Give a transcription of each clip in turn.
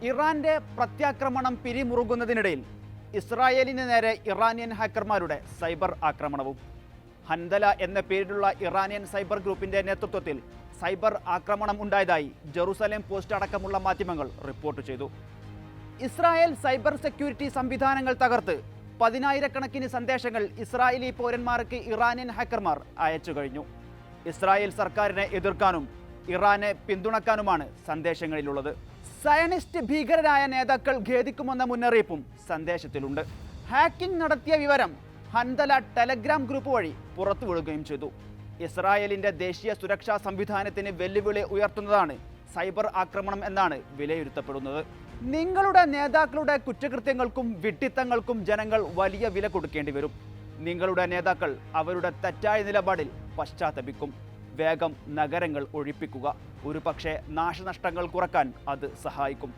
ഇറാന്റെ പ്രത്യാക്രമണം പിരിമുറുകുന്നതിനിടയിൽ ഇസ്രായേലിന് നേരെ ഇറാനിയൻ ഹാക്കർമാരുടെ സൈബർ ആക്രമണവും. ഹൻദല എന്ന പേരിലുള്ള ഇറാനിയൻ സൈബർ ഗ്രൂപ്പിന്റെ നേതൃത്വത്തിൽ സൈബർ ആക്രമണം ഉണ്ടായതായി ജെറുസലേം പോസ്റ്റ് അടക്കമുള്ള മാധ്യമങ്ങൾ റിപ്പോർട്ട് ചെയ്തു. ഇസ്രായേൽ സൈബർ സെക്യൂരിറ്റി സംവിധാനങ്ങൾ തകർത്ത് പതിനായിരക്കണക്കിന് സന്ദേശങ്ങൾ ഇസ്രായേലി പൗരന്മാർക്ക് ഇറാനിയൻ ഹാക്കർമാർ അയച്ചു കഴിഞ്ഞു. ഇസ്രായേൽ സർക്കാരിനെ എതിർക്കാനും ഇറാനെ പിന്തുണക്കാനുമാണ് സന്ദേശങ്ങളിലുള്ളത്. സയനിസ്റ്റ് ഭീകരരായ നേതാക്കൾ ഖേദിക്കുമെന്ന മുന്നറിയിപ്പും സന്ദേശത്തിലുണ്ട്. ഹാക്കിംഗ് നടത്തിയ വിവരം ഹൻദല ടെലഗ്രാം ഗ്രൂപ്പ് വഴി പുറത്തുവിടുകയും ചെയ്തു. ഇസ്രായേലിന്റെ ദേശീയ സുരക്ഷാ സംവിധാനത്തിന് വെല്ലുവിളി ഉയർത്തുന്നതാണ് സൈബർ ആക്രമണം എന്നാണ് വിലയിരുത്തപ്പെടുന്നത്. നിങ്ങളുടെ നേതാക്കളുടെ കുറ്റകൃത്യങ്ങൾക്കും വിഡ്ഢിത്തങ്ങൾക്കും ജനങ്ങൾ വലിയ വില കൊടുക്കേണ്ടി വരും. നിങ്ങളുടെ നേതാക്കൾ അവരുടെ തെറ്റായ നിലപാടിൽ പശ്ചാത്തപിക്കും. വേഗം നഗരങ്ങൾ ഒഴിപ്പിക്കുക. ഒരു പക്ഷേ നാശനഷ്ടങ്ങൾ കുറക്കാൻ അത് സഹായിക്കും.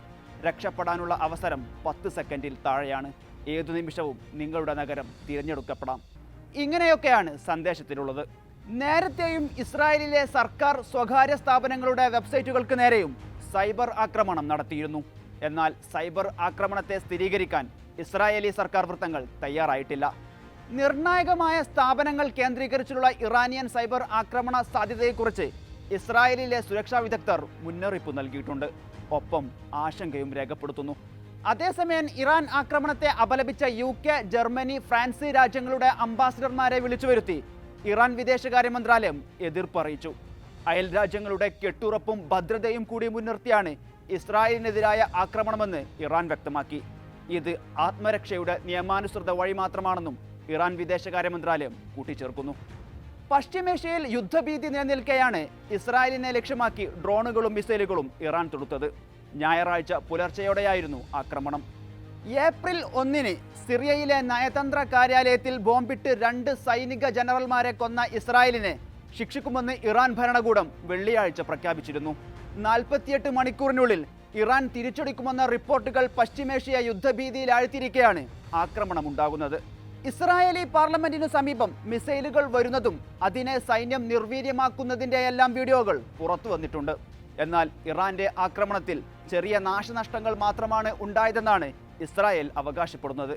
രക്ഷപ്പെടാനുള്ള അവസരം 10 സെക്കൻഡിൽ താഴെയാണ്. ഏതു നിമിഷവും നിങ്ങളുടെ നഗരം തിരഞ്ഞെടുക്കപ്പെടാം. ഇങ്ങനെയൊക്കെയാണ് സന്ദേശത്തിലുള്ളത്. നേരത്തെയും ഇസ്രായേലിലെ സർക്കാർ സ്വകാര്യ സ്ഥാപനങ്ങളുടെ വെബ്സൈറ്റുകൾക്ക് നേരെയും സൈബർ ആക്രമണം നടത്തിയിരുന്നു. എന്നാൽ സൈബർ ആക്രമണത്തെ സ്ഥിരീകരിക്കാൻ ഇസ്രായേലി സർക്കാർ വൃത്തങ്ങൾ തയ്യാറായിട്ടില്ല. നിർണായകമായ സ്ഥാപനങ്ങൾ കേന്ദ്രീകരിച്ചുള്ള ഇറാനിയൻ സൈബർ ആക്രമണ സാധ്യതയെക്കുറിച്ച് ഇസ്രായേലിലെ സുരക്ഷാ വിദഗ്ധർ മുന്നറിയിപ്പ് നൽകിയിട്ടുണ്ട്. ഒപ്പം ആശങ്കയും രേഖപ്പെടുത്തുന്നു. അതേസമയം ഇറാൻ ആക്രമണത്തെ അപലപിച്ച UK, ജർമ്മനി, ഫ്രാൻസ് രാജ്യങ്ങളുടെ അംബാസിഡർമാരെ വിളിച്ചു വരുത്തി ഇറാൻ വിദേശകാര്യ മന്ത്രാലയം എതിർപ്പറിയിച്ചു. അയൽ രാജ്യങ്ങളുടെ കെട്ടുറപ്പും ഭദ്രതയും കൂടി മുൻനിർത്തിയാണ് ഇസ്രായേലിനെതിരായ ആക്രമണമെന്ന് ഇറാൻ വ്യക്തമാക്കി. ഇത് ആത്മരക്ഷയുടെ നിയമാനുസൃത വഴി മാത്രമാണെന്നും ഇറാൻ വിദേശകാര്യ മന്ത്രാലയം കൂട്ടിച്ചേർക്കുന്നു. പശ്ചിമേഷ്യയിൽ യുദ്ധഭീതി നിലനിൽക്കെയാണ് ഇസ്രായേലിനെ ലക്ഷ്യമാക്കി ഡ്രോണുകളും മിസൈലുകളും ഇറാൻ തൊടുത്തത്. ഞായറാഴ്ച പുലർച്ചെയോടെയായിരുന്നു ആക്രമണം. ഏപ്രിൽ 1 സിറിയയിലെ നയതന്ത്ര കാര്യാലയത്തിൽ ബോംബിട്ട് 2 സൈനിക ജനറൽമാരെ കൊന്ന ഇസ്രായേലിനെ ശിക്ഷിക്കുമെന്ന് ഇറാൻ ഭരണകൂടം വെള്ളിയാഴ്ച പ്രഖ്യാപിച്ചിരുന്നു. 48 മണിക്കൂറിനുള്ളിൽ ഇറാൻ തിരിച്ചടിക്കുമെന്ന റിപ്പോർട്ടുകൾ പശ്ചിമേഷ്യ യുദ്ധഭീതിയിലാഴ്ത്തിയിരിക്കെയാണ് ആക്രമണം ഉണ്ടാകുന്നത്. ഇസ്രായേലി പാർലമെന്റിനു സമീപം മിസൈലുകൾ വരുന്നതും അതിനെ സൈന്യം നിർവീര്യമാക്കുന്നതിൻ്റെയെല്ലാം വീഡിയോകൾ പുറത്തു വന്നിട്ടുണ്ട്. എന്നാൽ ഇറാന്റെ ആക്രമണത്തിൽ ചെറിയ നാശനഷ്ടങ്ങൾ മാത്രമാണ് ഉണ്ടായതെന്നാണ് ഇസ്രായേൽ അവകാശപ്പെടുന്നത്.